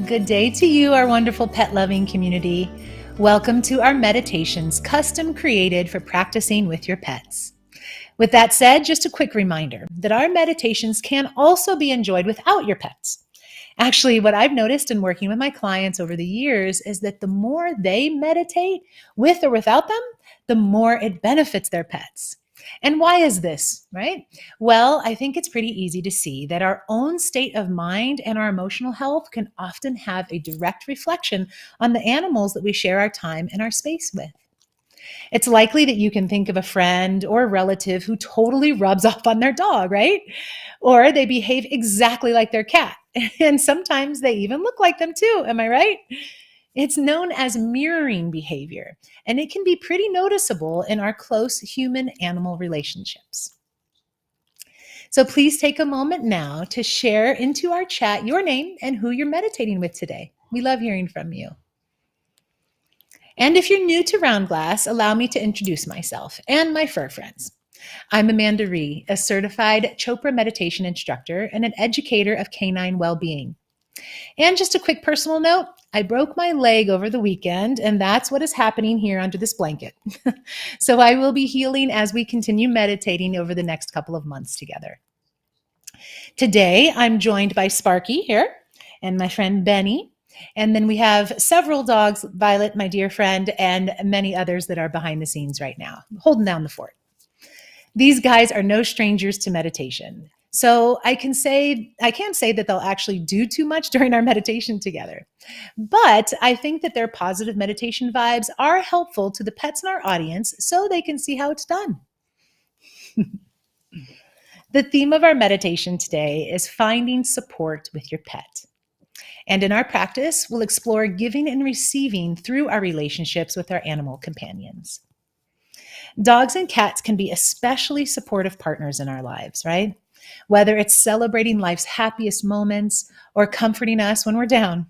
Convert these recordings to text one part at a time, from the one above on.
Good day to you, our wonderful pet-loving community. Welcome to our meditations, custom created for practicing with your pets. With that said, just a quick reminder that our meditations can also be enjoyed without your pets. Actually, what I've noticed in working with my clients over the years is that the more they meditate with or without them, the more it benefits their pets. And why is this, right? Well, I think it's pretty easy to see that our own state of mind and our emotional health can often have a direct reflection on the animals that we share our time and our space with. It's likely that you can think of a friend or a relative who totally rubs off on their dog, right? Or they behave exactly like their cat. And sometimes they even look like them too. Am I right? It's known as mirroring behavior, and it can be pretty noticeable in our close human animal relationships. So please take a moment now to share into our chat your name and who you're meditating with today. We love hearing from you. And if you're new to Round Glass, allow me to introduce myself and my fur friends. I'm Amanda Ree, a certified Chopra meditation instructor and an educator of canine well-being. And just a quick personal note, I broke my leg over the weekend, and that's what is happening here under this blanket. So I will be healing as we continue meditating over the next couple of months together. Today, I'm joined by Sparky here and my friend Benny. And then we have several dogs, Violet, my dear friend, and many others that are behind the scenes right now, holding down the fort. These guys are no strangers to meditation. So I can't say that they'll actually do too much during our meditation together. But I think that their positive meditation vibes are helpful to the pets in our audience so they can see how it's done. The theme of our meditation today is finding support with your pet. And in our practice, we'll explore giving and receiving through our relationships with our animal companions. Dogs and cats can be especially supportive partners in our lives, right? Whether it's celebrating life's happiest moments or comforting us when we're down.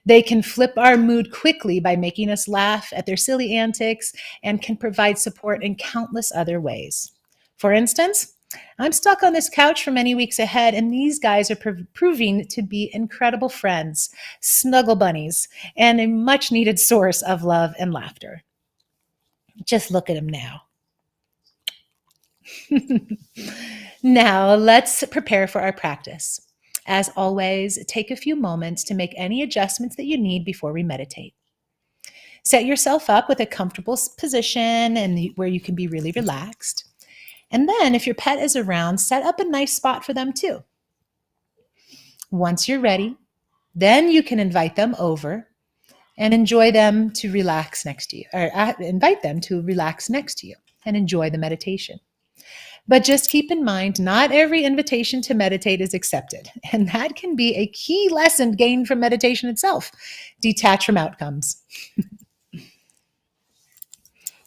They can flip our mood quickly by making us laugh at their silly antics and can provide support in countless other ways. For instance, I'm stuck on this couch for many weeks ahead, and these guys are proving to be incredible friends, snuggle bunnies, and a much needed source of love and laughter. Just look at them now. Now, let's prepare for our practice. As always, take a few moments to make any adjustments that you need before we meditate. Set yourself up with a comfortable position and where you can be really relaxed. And then, if your pet is around, set up a nice spot for them too. Once you're ready, then you can invite them over and enjoy them to relax next to you, or invite them to relax next to you and enjoy the meditation. But just keep in mind, not every invitation to meditate is accepted. And that can be a key lesson gained from meditation itself. Detach from outcomes.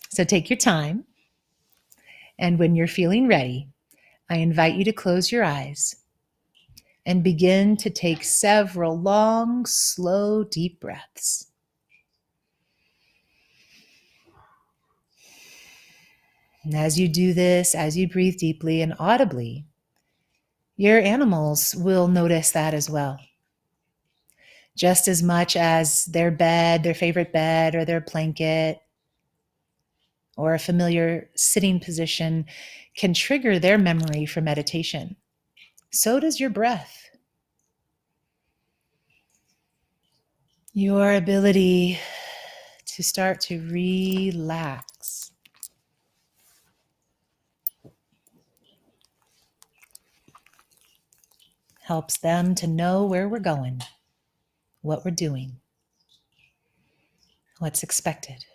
So take your time. And when you're feeling ready, I invite you to close your eyes and begin to take several long, slow, deep breaths. And as you do this, as you breathe deeply and audibly, your animals will notice that as well. Just as much as their bed, their favorite bed, or their blanket, or a familiar sitting position can trigger their memory for meditation, so does your breath. Your ability to start to relax helps them to know where we're going, what we're doing, what's expected.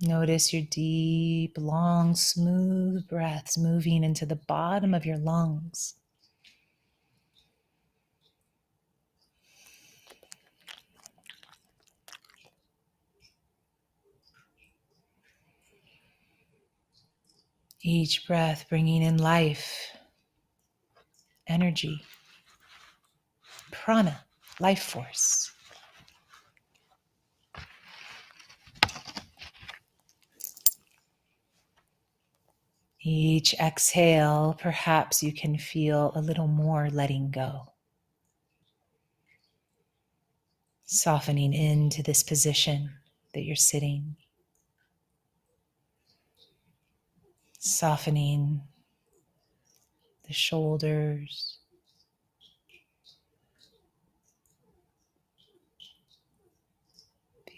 Notice your deep, long, smooth breaths moving into the bottom of your lungs. Each breath bringing in life, energy, prana, life force. Each exhale, perhaps you can feel a little more letting go. Softening into this position that you're sitting. Softening the shoulders.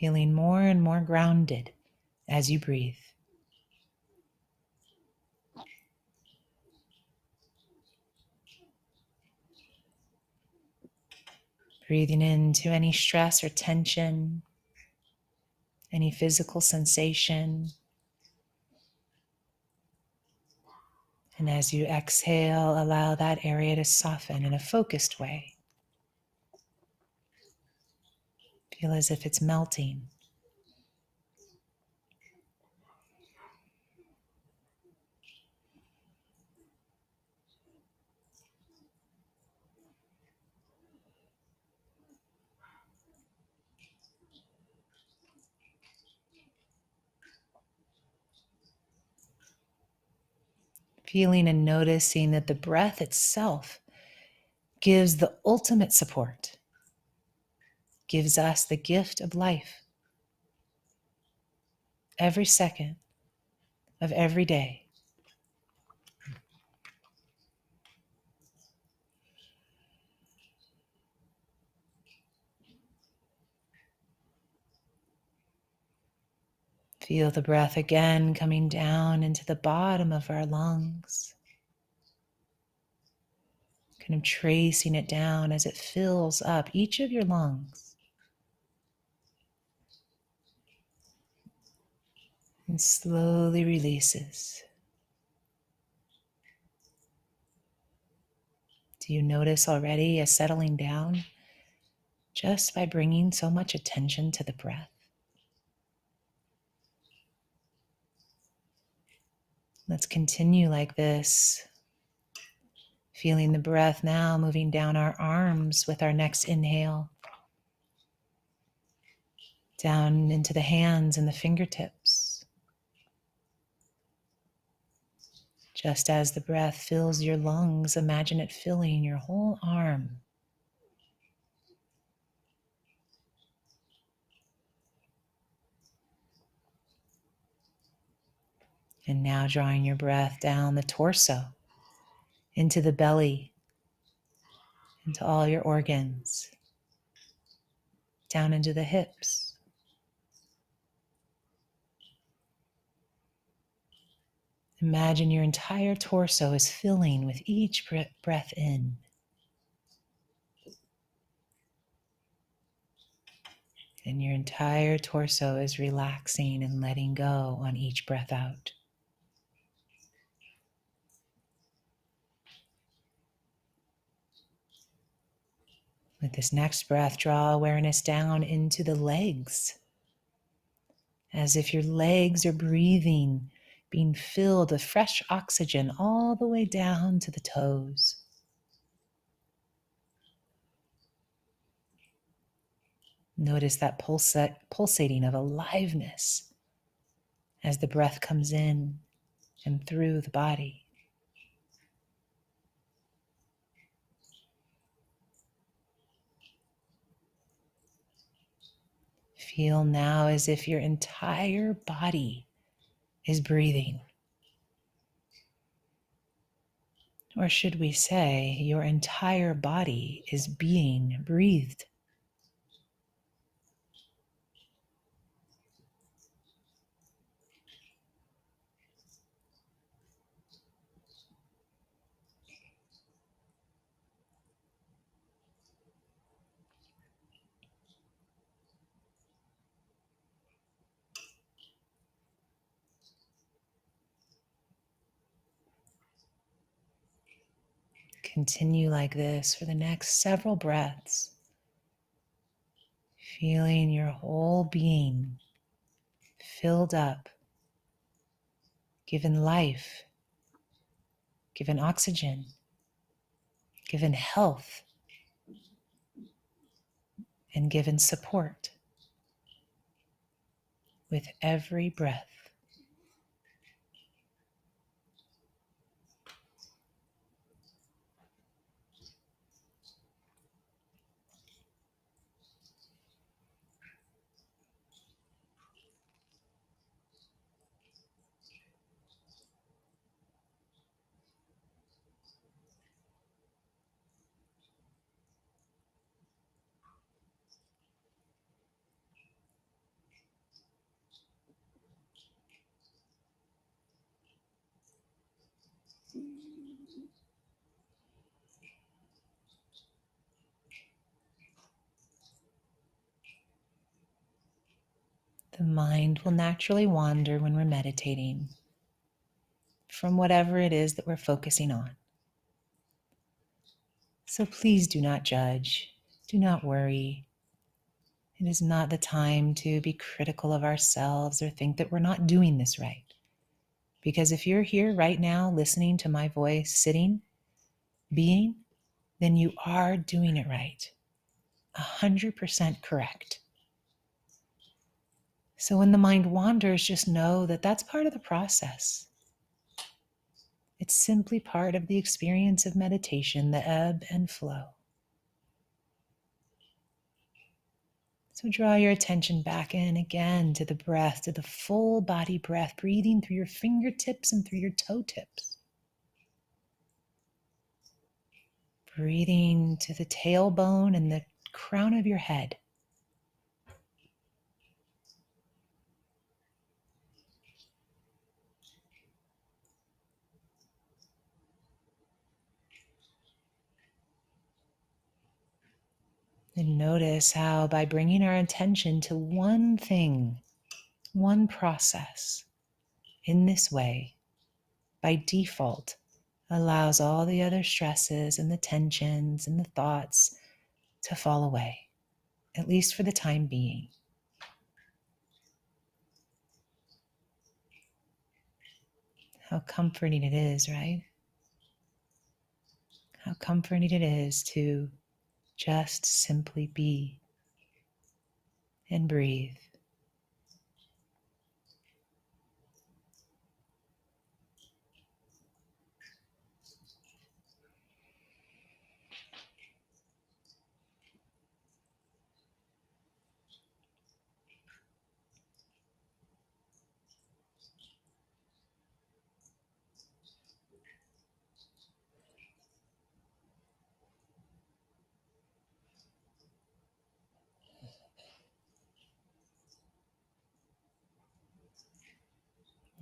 Feeling more and more grounded as you breathe. Breathing into any stress or tension, any physical sensation. And as you exhale, allow that area to soften in a focused way. Feel as if it's melting. Feeling and noticing that the breath itself gives the ultimate support, gives us the gift of life every second of every day. Feel the breath again coming down into the bottom of our lungs, kind of tracing it down as it fills up each of your lungs and slowly releases. Do you notice already a settling down just by bringing so much attention to the breath? Let's continue like this, feeling the breath now moving down our arms with our next inhale, down into the hands and the fingertips. Just as the breath fills your lungs, imagine it filling your whole arm. And now drawing your breath down the torso, into the belly, into all your organs, down into the hips. Imagine your entire torso is filling with each breath in. And your entire torso is relaxing and letting go on each breath out. With this next breath, draw awareness down into the legs, as if your legs are breathing, being filled with fresh oxygen all the way down to the toes. Notice that pulsating of aliveness as the breath comes in and through the body. Feel now as if your entire body is breathing. Or should we say, your entire body is being breathed. Continue like this for the next several breaths, feeling your whole being filled up, given life, given oxygen, given health, and given support with every breath. mind will naturally wander when we're meditating from whatever it is that we're focusing on. So please do not judge, do not worry. It is not the time to be critical of ourselves or think that we're not doing this right. Because if you're here right now listening to my voice, sitting, being, then you are doing it right. 100% correct. So when the mind wanders, just know that that's part of the process. It's simply part of the experience of meditation, the ebb and flow. So draw your attention back in again to the breath, to the full body breath, breathing through your fingertips and through your toe tips. Breathing to the tailbone and the crown of your head. And notice how by bringing our attention to one thing, one process, in this way, by default, allows all the other stresses and the tensions and the thoughts to fall away, at least for the time being. How comforting it is, right? How comforting it is to just simply be and breathe.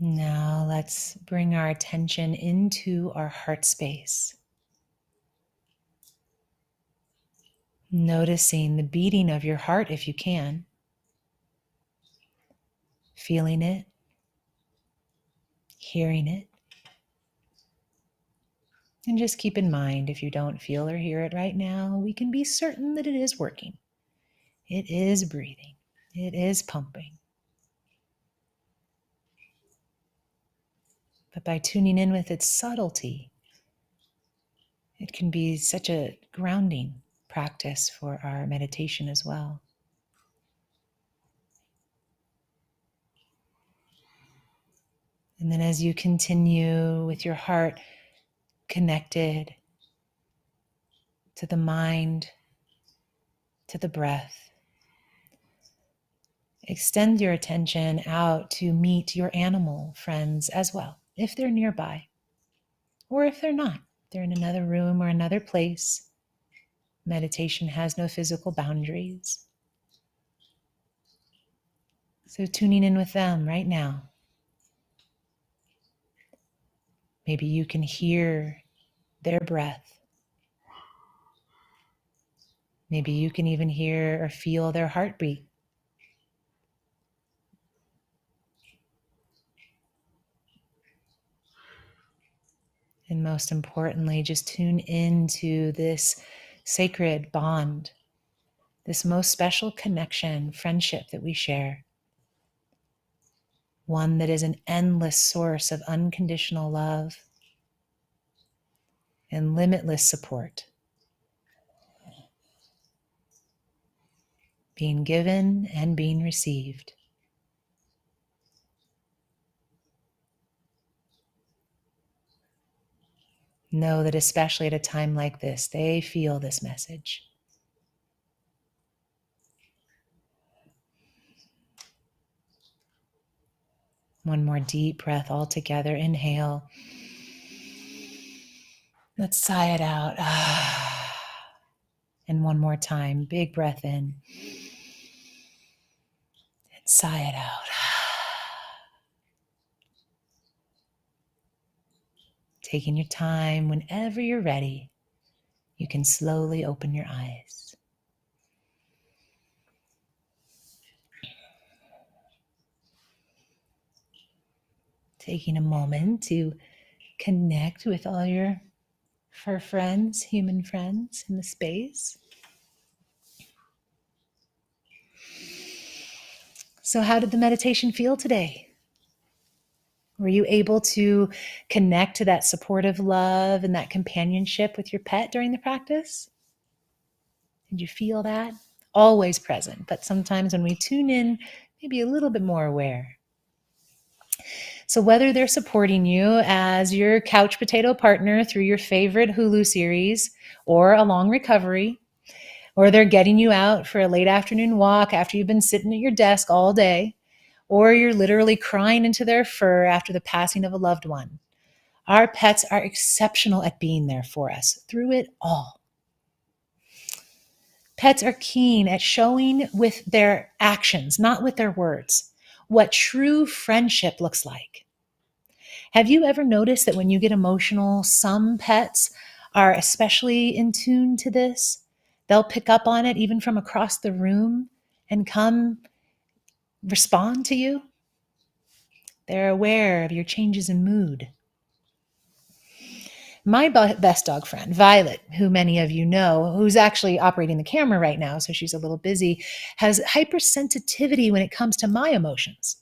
Now let's bring our attention into our heart space. Noticing the beating of your heart if you can. Feeling it. Hearing it. And just keep in mind, if you don't feel or hear it right now, we can be certain that it is working. It is breathing. It is pumping. But by tuning in with its subtlety, it can be such a grounding practice for our meditation as well. And then as you continue with your heart connected to the mind, to the breath, extend your attention out to meet your animal friends as well, if they're nearby, or if they're not, they're in another room or another place. Meditation has no physical boundaries. So tuning in with them right now. Maybe you can hear their breath. Maybe you can even hear or feel their heartbeat. And most importantly, just tune into this sacred bond, this most special connection, friendship that we share. One that is an endless source of unconditional love and limitless support. Being given and being received. Know that especially at a time like this, they feel this message. One more deep breath all together. Inhale. Let's sigh it out. And one more time. Big breath in. And sigh it out. Taking your time, whenever you're ready, you can slowly open your eyes. Taking a moment to connect with all your fur friends, human friends in the space. So, how did the meditation feel today? Were you able to connect to that supportive love and that companionship with your pet during the practice? Did you feel that? Always present, but sometimes when we tune in, maybe a little bit more aware. So, whether they're supporting you as your couch potato partner through your favorite Hulu series or a long recovery, or they're getting you out for a late afternoon walk after you've been sitting at your desk all day, or you're literally crying into their fur after the passing of a loved one, our pets are exceptional at being there for us through it all. Pets are keen at showing with their actions, not with their words, what true friendship looks like. Have you ever noticed that when you get emotional, some pets are especially in tune to this? They'll pick up on it even from across the room and come respond to you. They're aware of your changes in mood. My best dog friend, Violet, who many of you know, who's actually operating the camera right now, so she's a little busy, has hypersensitivity when it comes to my emotions.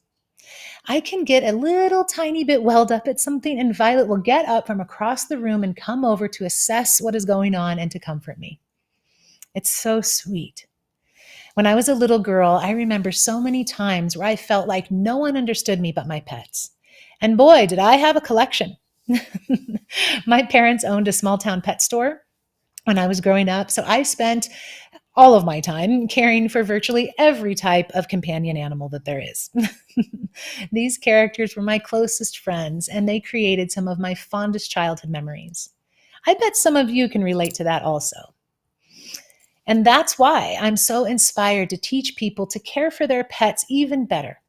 I can get a little tiny bit welled up at something, and Violet will get up from across the room and come over to assess what is going on and to comfort me. It's so sweet. When I was a little girl, I remember so many times where I felt like no one understood me but my pets. And boy, did I have a collection. My parents owned a small town pet store when I was growing up, so I spent all of my time caring for virtually every type of companion animal that there is. These characters were my closest friends, and they created some of my fondest childhood memories. I bet some of you can relate to that also. And that's why I'm so inspired to teach people to care for their pets even better.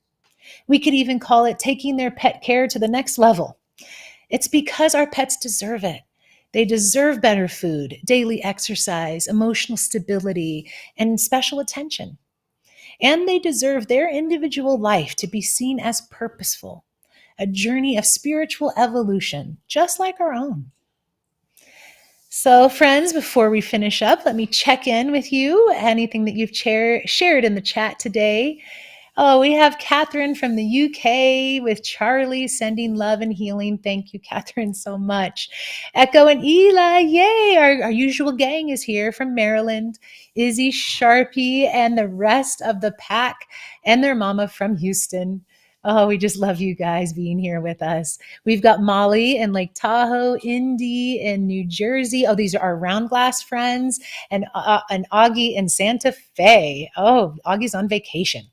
We could even call it taking their pet care to the next level. It's because our pets deserve it. They deserve better food, daily exercise, emotional stability, and special attention. And they deserve their individual life to be seen as purposeful, a journey of spiritual evolution, just like our own. So, friends, before we finish up, let me check in with you. Anything that you've shared in the chat today. Oh, we have Catherine from the UK with Charlie sending love and healing. Thank you, Catherine, so much. Echo and Eli, yay! Our usual gang is here from Maryland. Izzy, Sharpie, and the rest of the pack, and their mama from Houston. Oh, we just love you guys being here with us. We've got Molly in Lake Tahoe, Indy in New Jersey. Oh, these are our round glass friends, and Augie in Santa Fe. Oh, Augie's on vacation.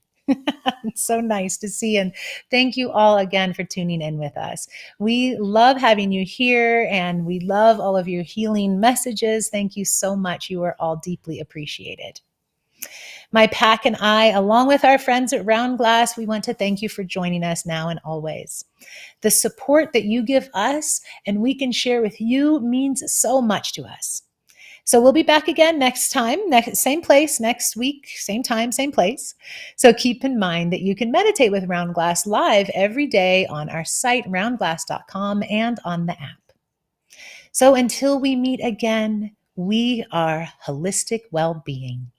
It's so nice to see. And thank you all again for tuning in with us. We love having you here, and we love all of your healing messages. Thank you so much. You are all deeply appreciated. My pack and I, along with our friends at Round Glass, we want to thank you for joining us now and always. The support that you give us and we can share with you means so much to us. So we'll be back again next time, same place, next week, same time, same place. So keep in mind that you can meditate with Round Glass live every day on our site, roundglass.com, and on the app. So until we meet again, we are holistic well-being.